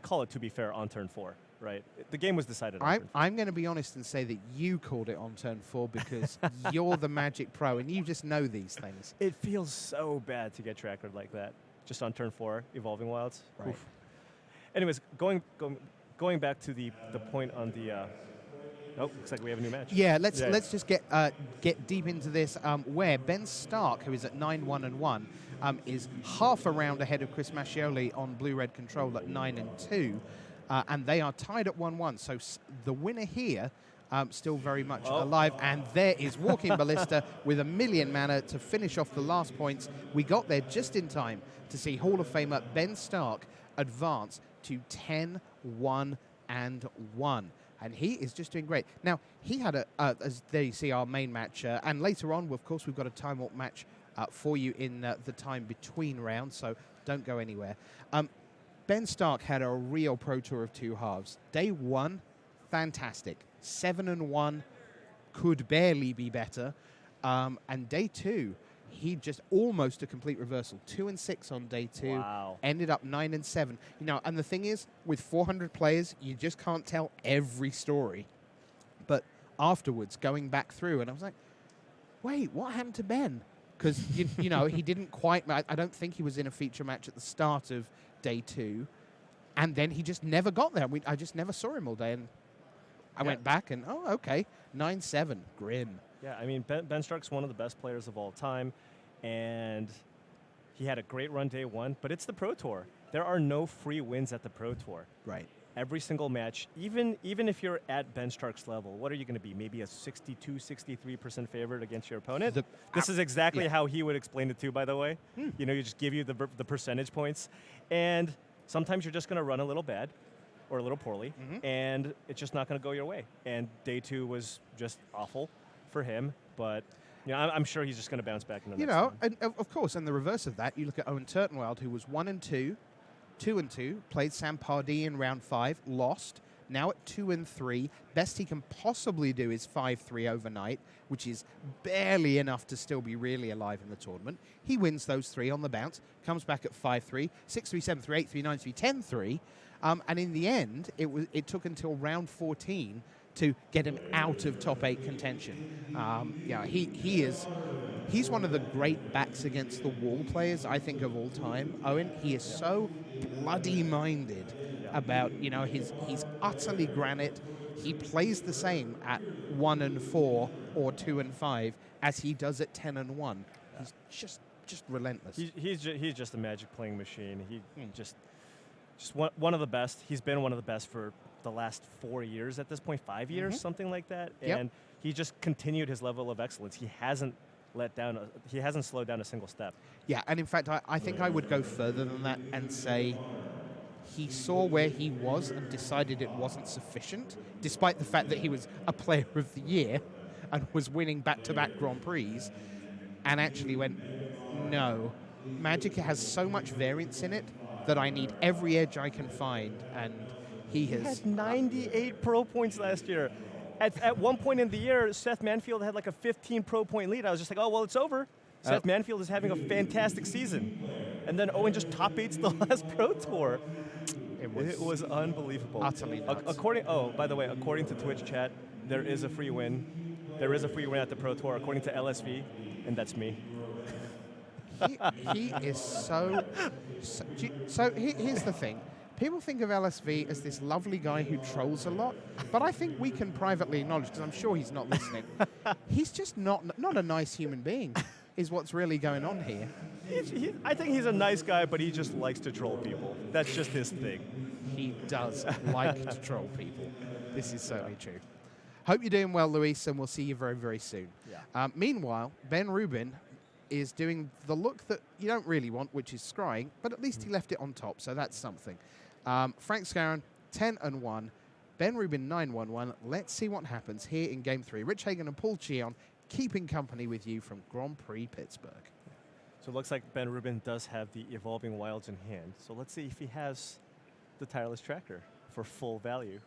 call it, to be fair, on turn 4, right? The game was decided on turn 4. I'm going to be honest and say that you called it on turn 4 because you're the Magic Pro and you just know these things. It feels so bad to get trackered like that, just on turn 4, Evolving Wilds. Right. Oof. Anyways, going back to the point on the... looks like we have a new match. Yeah, let's just get deep into this, where Ben Stark, who is at 9-1-1, is half a round ahead of Chris Mascioli on Blue-Red Control at 9-2, and they are tied at 1-1. So the winner here still very much alive, and there is Walking Ballista with 1,000,000 mana to finish off the last points. We got there just in time to see Hall of Famer Ben Stark advance to 10-1-1. And he is just doing great. Now, he had as there you see our main match, and later on, of course, we've got a Time Warp match for you in the time between rounds, so don't go anywhere. Ben Stark had a real Pro Tour of 2 halves. Day 1, fantastic. 7-1, could barely be better. And day 2, he just almost a complete reversal. 2-6 on day 2. Wow. Ended up 9-7. And the thing is, with 400 players, you just can't tell every story. But afterwards, going back through, and I was like, wait, what happened to Ben? Because, he didn't quite... I don't think he was in a feature match at the start of day 2. And then he just never got there. I just never saw him all day. And I went back and, okay, 9-7. Grim. Yeah, I mean, Ben Stark's one of the best players of all time, and he had a great run day 1, but it's the Pro Tour. There are no free wins at the Pro Tour. Right. Every single match, even if you're at Ben Stark's level, what are you going to be? Maybe a 62, 63% favorite against your opponent? This is exactly how he would explain it too, by the way. You just give you the percentage points, and sometimes you're just going to run a little bad or a little poorly, and it's just not going to go your way. And day 2 was just awful for him, but I'm sure he's just going to bounce back in the next one. And of course, and the reverse of that, you look at Owen Turtenwald, who was 1-2, 2-2, played Sam Pardee in round 5, lost, now at 2-3. Best he can possibly do is 5-3 overnight, which is barely enough to still be really alive in the tournament. He wins those 3 on the bounce, comes back at 5-3, 6-3, 7-3, 8-3, 9-3, 10-3. And in the end, it took until round 14 to get him out of top 8 contention. He's one of the great backs against the wall players, I think, of all time. Owen, he is so bloody minded about, he's utterly granite. He plays the same at 1-4 or 2-5 as he does at 10-1. He's just relentless. He's just a magic playing machine. He just one of the best. He's been one of the best for the last 4 years at this point, 5 years, something like that. Yep. And he just continued his level of excellence. He hasn't he hasn't slowed down a single step. Yeah, and in fact, I think I would go further than that and say he saw where he was and decided it wasn't sufficient, despite the fact that he was a player of the year and was winning back-to-back Grand Prix, and actually went, no, Magic has so much variance in it that I need every edge I can find, and he had 98 pro points last year. At one point in the year, Seth Manfield had like a 15 pro point lead. I was just like, oh, well, it's over. Seth Manfield is having a fantastic season. And then Owen just top 8s the last Pro Tour. It was unbelievable. Utterly nuts. By the way, according to Twitch chat, there is a free win. There is a free win at the Pro Tour, according to LSV, and that's me. He is so here's the thing. People think of LSV as this lovely guy who trolls a lot, but I think we can privately acknowledge, because I'm sure he's not listening, he's just not a nice human being, is what's really going on here. I think he's a nice guy, but he just likes to troll people. That's just his thing. He does like to troll people. This is certainly true. Hope you're doing well, Luis, and we'll see you very, very soon. Yeah. Meanwhile, Ben Rubin is doing the look that you don't really want, which is scrying, but at least he left it on top, so that's something. Frank Scarron, 10-1. Ben Rubin, 9-1-1. Let's see what happens here in Game 3. Rich Hagan and Paul Cheon keeping company with you from Grand Prix Pittsburgh. So it looks like Ben Rubin does have the Evolving Wilds in hand. So let's see if he has the Tireless Tracker for full value.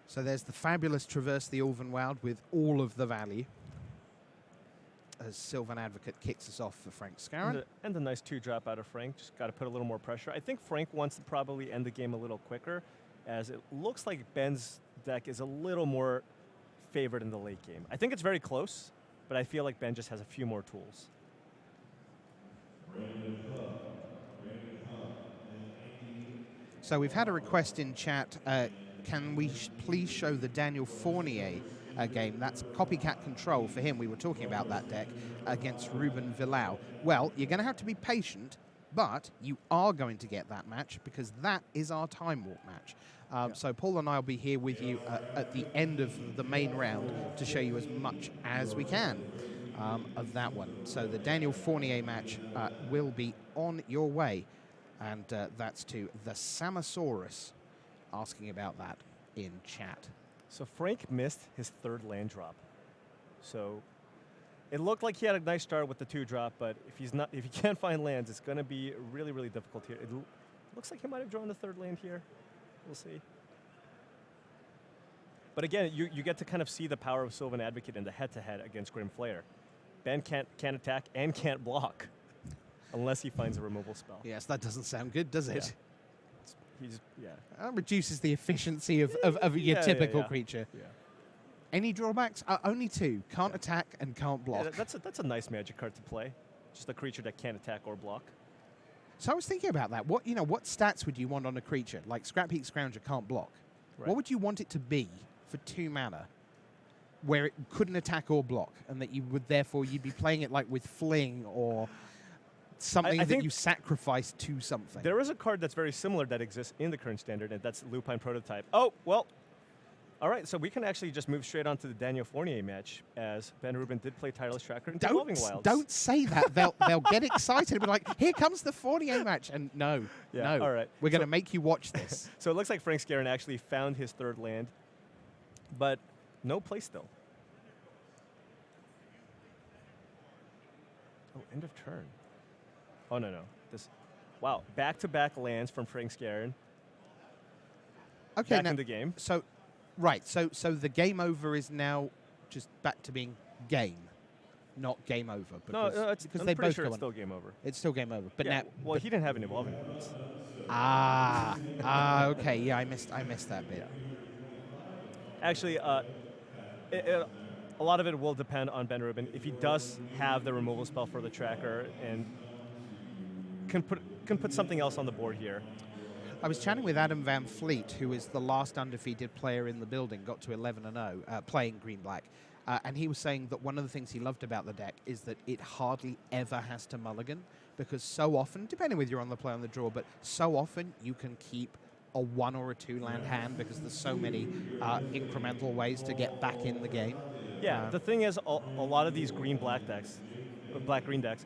So there's the fabulous Traverse the Ulvenwild with all of the value, as Sylvan Advocate kicks us off for Frank Scarron. And a nice 2-drop out of Frank. Just got to put a little more pressure. I think Frank wants to probably end the game a little quicker, as it looks like Ben's deck is a little more favored in the late game. I think it's very close, but I feel like Ben just has a few more tools. So we've had a request in chat. Can we please show the Daniel Fournier game? That's Copycat Control for him. We were talking about that deck against Ruben Villau. Well, you're going to have to be patient, but you are going to get that match because that is our Time Warp match. So Paul and I will be here with you at the end of the main round to show you as much as we can of that one. So the Daniel Fournier match will be on your way, and that's to the Samasaurus asking about that in chat. So Frank missed his 3rd land drop. So it looked like he had a nice start with the 2-drop, but if he can't find lands, it's going to be really, really difficult here. It looks like he might have drawn the 3rd land here. We'll see. But again, you get to kind of see the power of Sylvan Advocate in the head-to-head against Grim Flayer. Ben can't attack and can't block unless he finds a removal spell. Yes, that doesn't sound good, does it? Yeah. That reduces the efficiency of your typical creature. Yeah. Any drawbacks? Only 2. Can't attack and can't block. Yeah, that's a nice Magic card to play. Just a creature that can't attack or block. So I was thinking about that. What stats would you want on a creature? Like Scrap Heat Scrounger can't block. Right. What would you want it to be for 2 mana where it couldn't attack or block, and that you'd be playing it like with Fling or something that you sacrifice to something? There is a card that's very similar that exists in the current standard, and that's Lupine Prototype. Oh, well, all right, so we can actually just move straight on to the Daniel Fournier match, as Ben Rubin did play Tireless Tracker and Evolving Wilds. Don't say that. They'll get excited and be like, here comes the Fournier match. And no. All right. We're going to make you watch this. So it looks like Frank Scarron actually found his 3rd land, but no play still. Oh, end of turn. Oh, no. Wow, back-to-back lands from Frank Scarron. Okay, Back now, in the game. So, right. So the game over is now just back to being game, not game over. Because, because I'm they pretty both sure go it's on. still game over. It's still game over. But Yeah, now, well, he didn't have an evolving points. Okay. Yeah, I missed that bit. Yeah. Actually, a lot of it will depend on Ben Rubin. If he does have the removal spell for the tracker and can put something else on the board here. I was chatting with Adam Van Fleet, who is the last undefeated player in the building, got to 11-0, playing green-black. And he was saying that one of the things he loved about the deck is that it hardly ever has to mulligan, because so often, depending whether you're on the play or on the draw, but so often you can keep a 1 or a 2 land hand because there's so many incremental ways to get back in the game. Yeah, the thing is, a lot of these green-black decks, black-green decks,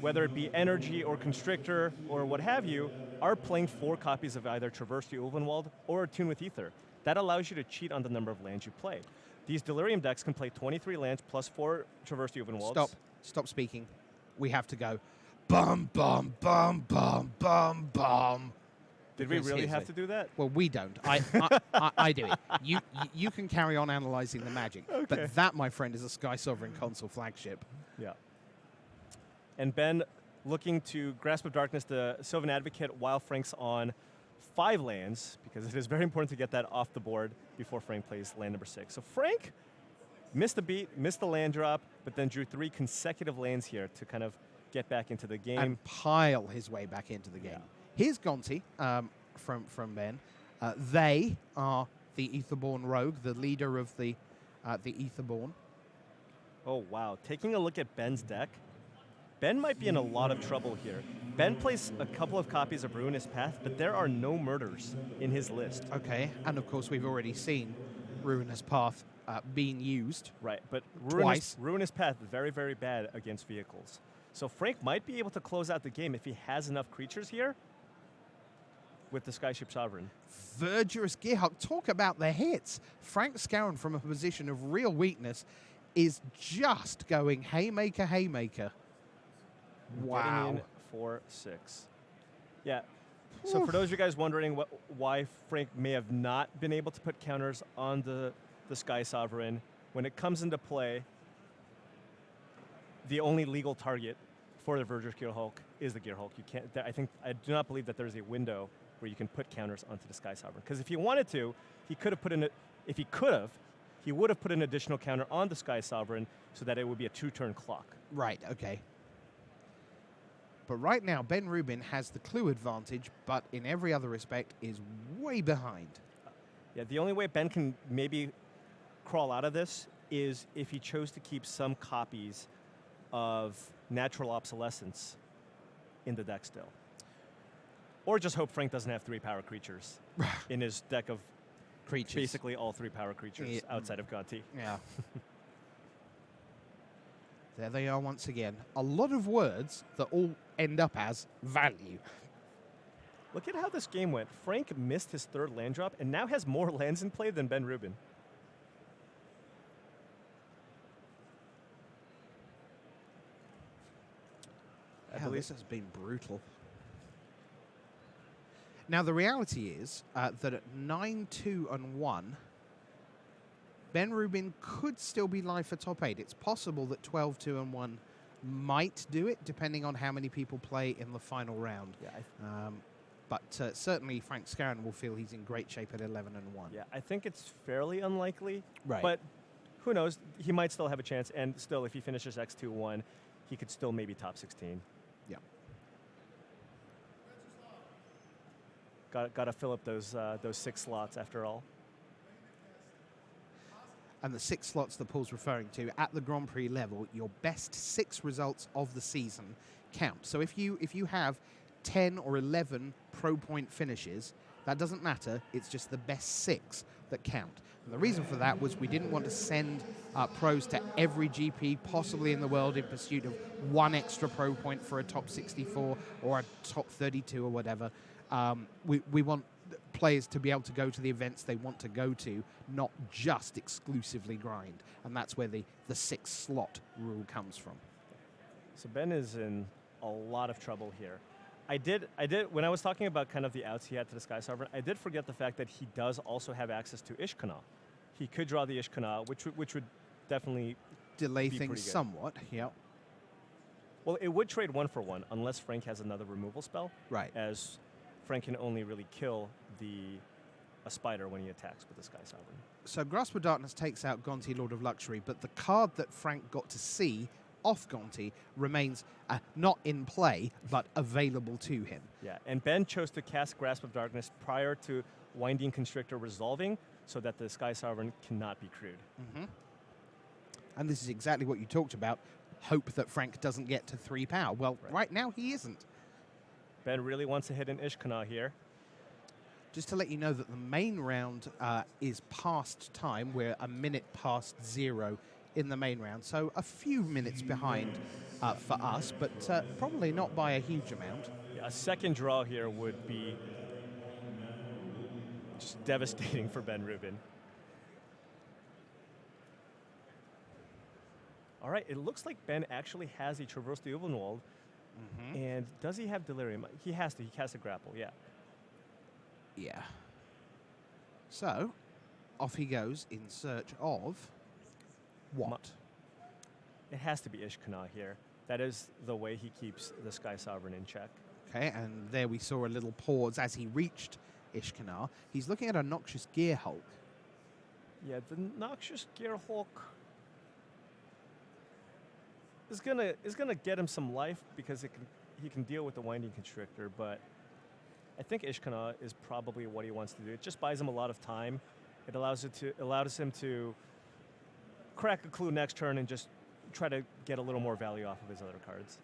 whether it be Energy or Constrictor or what have you, are playing 4 copies of either Traverse the Ulvenwald or Attune with Ether. That allows you to cheat on the number of lands you play. These Delirium decks can play 23 lands plus 4 Traverse the Ulvenwalds. Stop speaking. We have to go. Bum, bum, bum, bum, bum, bum. Did we really have to do that? Well, we don't. I do it. You can carry on analyzing the magic. Okay. But that, my friend, is a Sky Sovereign console flagship. Yeah. And Ben looking to Grasp of Darkness, the Sylvan Advocate, while Frank's on 5 lands, because it is very important to get that off the board before Frank plays land number 6. So Frank missed the beat, missed the land drop, but then drew 3 consecutive lands here to kind of get back into the game. And pile his way back into the game. Yeah. Here's Gonti from Ben. They are the Aetherborn Rogue, the leader of the Aetherborn. Oh, wow. Taking a look at Ben's deck, Ben might be in a lot of trouble here. Ben plays a couple of copies of Ruinous Path, but there are no murders in his list. Okay, and of course we've already seen Ruinous Path being used. Right, but twice. Ruinous Path is very, very bad against vehicles. So Frank might be able to close out the game if he has enough creatures here with the Skyship Sovereign. Verdurous Gearhawk, talk about the hits. Frank Scarron, from a position of real weakness, is just going haymaker, haymaker. Wow. Getting in for 6. Yeah. So for those of you guys wondering why Frank may have not been able to put counters on the Sky Sovereign, when it comes into play, the only legal target for the Verdurous Gearhulk is the Gearhulk. You can't. I do not believe that there's a window where you can put counters onto the Sky Sovereign. Because if he wanted to, he could have put in he would have put an additional counter on the Sky Sovereign so that it would be a 2-turn clock. Right, okay. But right now, Ben Rubin has the clue advantage, but in every other respect is way behind. Yeah, the only way Ben can maybe crawl out of this is if he chose to keep some copies of Natural Obsolescence in the deck still. Or just hope Frank doesn't have 3 power creatures in his deck of Creatures. basically all 3 power creatures outside of Gonti. Yeah. There they are once again. A lot of words that all end up as value. Look at how this game went. Frank missed his 3rd land drop and now has more lands in play than Ben Rubin. Yeah, this has been brutal. Now, the reality is that at 9-2-1, Ben Rubin could still be live for top 8. It's possible that 12-2-1 might do it, depending on how many people play in the final round. Yeah, but certainly Frank Scarron will feel he's in great shape at 11-1. Yeah, I think it's fairly unlikely. Right. But who knows? He might still have a chance. And still, if he finishes X2-1, he could still maybe top 16. Yeah. Got to fill up those 6 slots after all. And the 6 slots that Paul's referring to at the Grand Prix level, your best 6 results of the season count. So if you have 10 or 11 pro point finishes, that doesn't matter. It's just the best 6 that count. And the reason for that was we didn't want to send pros to every GP possibly in the world in pursuit of 1 extra pro point for a top 64 or a top 32 or whatever. We want players to be able to go to the events they want to go to, not just exclusively grind. And that's where the 6 slot rule comes from. So Ben is in a lot of trouble here. I did, when I was talking about kind of the outs he had to the Sky Sovereign, I did forget the fact that he does also have access to Ishkanah. He could draw the Ishkanah, which would definitely delay things somewhat, yeah. Well, it would trade 1-for-1 unless Frank has another removal spell. Right. As Frank can only really kill a spider when he attacks with the Sky Sovereign. So Grasp of Darkness takes out Gonti, Lord of Luxury, but the card that Frank got to see off Gonti remains not in play, but available to him. Yeah, and Ben chose to cast Grasp of Darkness prior to Winding Constrictor resolving so that the Sky Sovereign cannot be crewed. Mm-hmm. And this is exactly what you talked about. Hope that Frank doesn't get to 3 power. Well, right now he isn't. Ben really wants to hit an Ishkanah here. Just to let you know that the main round is past time. We're a minute past 0 in the main round. So a few minutes behind for us, but probably not by a huge amount. Yeah, a second draw here would be just devastating for Ben Rubin. All right, it looks like Ben actually has a Traverse the Uvenwald. Mm-hmm. And does he have Delirium? He has to. He casts a Grapple, yeah. Yeah. So, off he goes in search of what? It has to be Ishkanah here. That is the way he keeps the Sky Sovereign in check. Okay, and there we saw a little pause as he reached Ishkanah. He's looking at a Noxious Gearhulk. Yeah, the Noxious Gearhulk is gonna get him some life because he can deal with the Winding Constrictor, but I think Ishkanah is probably what he wants to do. It just buys him a lot of time. It allows him to crack a clue next turn and just try to get a little more value off of his other cards.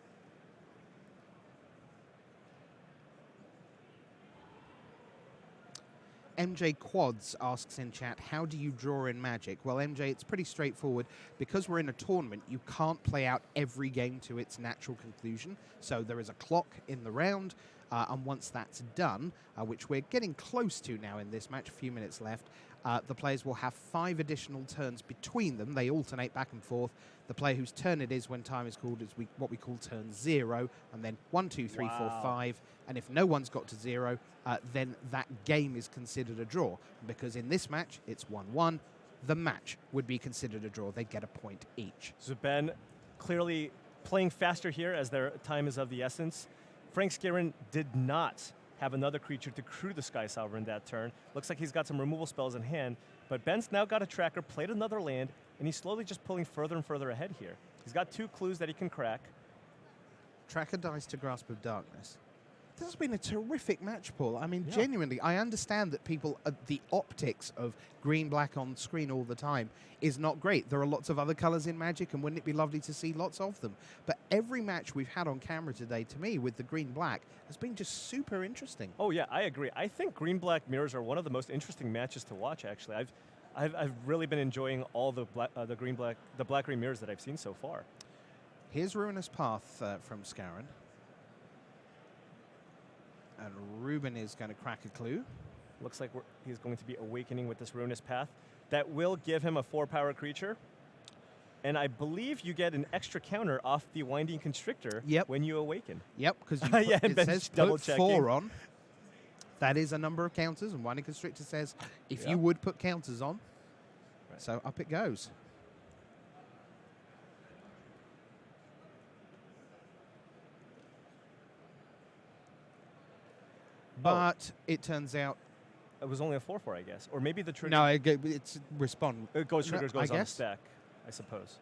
MJ Quads asks in chat, how do you draw in Magic? Well, MJ, it's pretty straightforward. Because we're in a tournament, you can't play out every game to its natural conclusion. So there is a clock in the round, and once that's done, which we're getting close to now in this match, a few minutes left, the players will have 5 additional turns between them. They alternate back and forth. The player whose turn it is when time is called is what we call turn 0, and then 1, 2, 3, 4, 5. And if no one's got to 0, then that game is considered a draw. Because in this match, it's 1-1. The match would be considered a draw. They get a point each. So Ben clearly playing faster here as their time is of the essence. Frank Skirin did not have another creature to crew the Sky Sovereign that turn. Looks like he's got some removal spells in hand, but Ben's now got a tracker, played another land, and he's slowly just pulling further and further ahead here. He's got 2 clues that he can crack. Tracker dies to Grasp of Darkness. This has been a terrific match, Paul. I mean, genuinely, I understand that people, the optics of green-black on screen all the time is not great. There are lots of other colors in Magic, and wouldn't it be lovely to see lots of them? But every match we've had on camera today, to me, with the green-black, has been just super interesting. Oh, yeah, I agree. I think green-black mirrors are one of the most interesting matches to watch, actually. I've really been enjoying all the black-green mirrors that I've seen so far. Here's Ruinous Path from Scaran. And Ruben is going to crack a clue. Looks like he's going to be awakening with this Ruinous Path. That will give him a 4-power creature. And I believe you get an extra counter off the Winding Constrictor when you awaken. Yep, because it says put 4 on. That is a number of counters, and Winding Constrictor says if you would put counters on. Right. So up it goes. But it turns out it was only a 4/4, I guess, or maybe the trigger. No, it's respond. It goes on the stack, I suppose.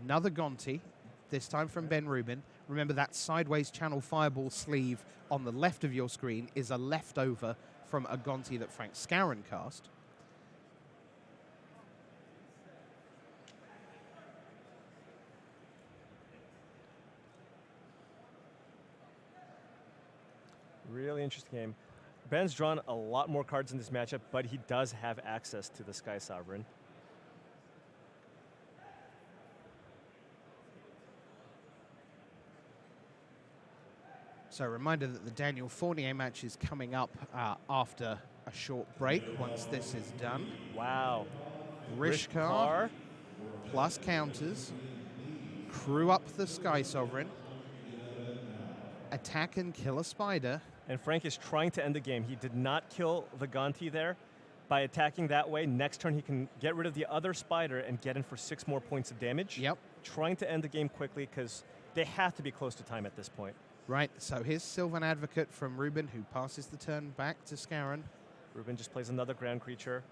Another Gonti, this time from Ben Rubin. Remember that sideways channel fireball sleeve on the left of your screen is a leftover from a Gonti that Frank Scaran cast. Really interesting game. Ben's drawn a lot more cards in this matchup, but he does have access to the Sky Sovereign. So a reminder that the Daniel Fournier match is coming up after a short break once this is done. Wow. Rishkar plus counters, Screw up the Sky Sovereign. Attack and kill a spider. And Frank is trying to end the game. He did not kill the Gonti there. By attacking that way, next turn he can get rid of the other spider and get in for 6 more points of damage. Yep. Trying to end the game quickly because they have to be close to time at this point. Right, so here's Sylvan Advocate from Ruben, who passes the turn back to Scarron. Ruben just plays another ground creature.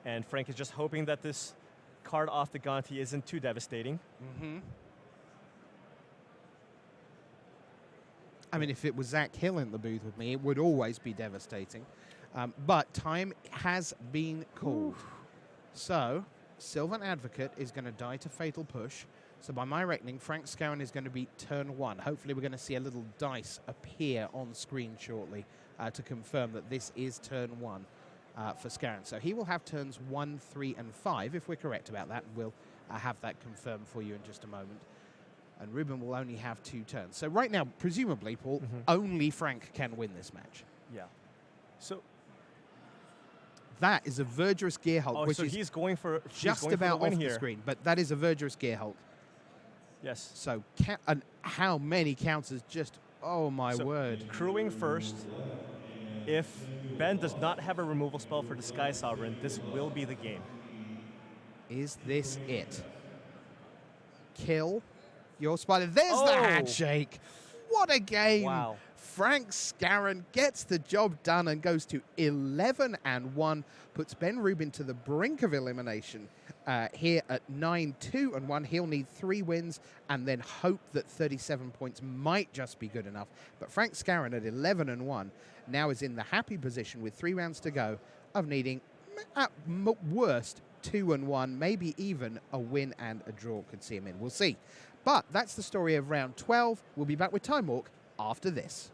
And Frank is just hoping that this card off the Gonti isn't too devastating. Mm-hmm. I mean, if it was Zach Hill in the booth with me, it would always be devastating. But time has been called. Ooh. So, Sylvan Advocate is going to die to Fatal Push. So by my reckoning, Frank Scarron is going to be turn 1. Hopefully we're going to see a little dice appear on screen shortly to confirm that this is turn 1 for Scarron. So he will have turns 1, 3, and 5, if we're correct about that. We'll have that confirmed for you in just a moment. And Ruben will only have 2 turns. So right now, presumably, Paul, only Frank can win this match. Yeah. So that is a Verdurous Gearhulk, which so is he's going for just about off the screen. But that is a Verdurous Gearhulk. Yes. So and how many counters just, oh my word. Crewing first. If Ben does not have a removal spell for the Sky Sovereign, this will be the game. Is this it? Kill your spider. There's the handshake. What a game. Wow. Frank Scarron gets the job done and goes to 11-1, puts Ben Rubin to the brink of elimination here at 9-2-1. He'll need 3 wins and then hope that 37 points might just be good enough. But Frank Scarron at 11-1 now is in the happy position with 3 rounds to go of needing, at worst, 2-1, maybe even a win and a draw could see him in. We'll see. But that's the story of round 12. We'll be back with Time Walk after this.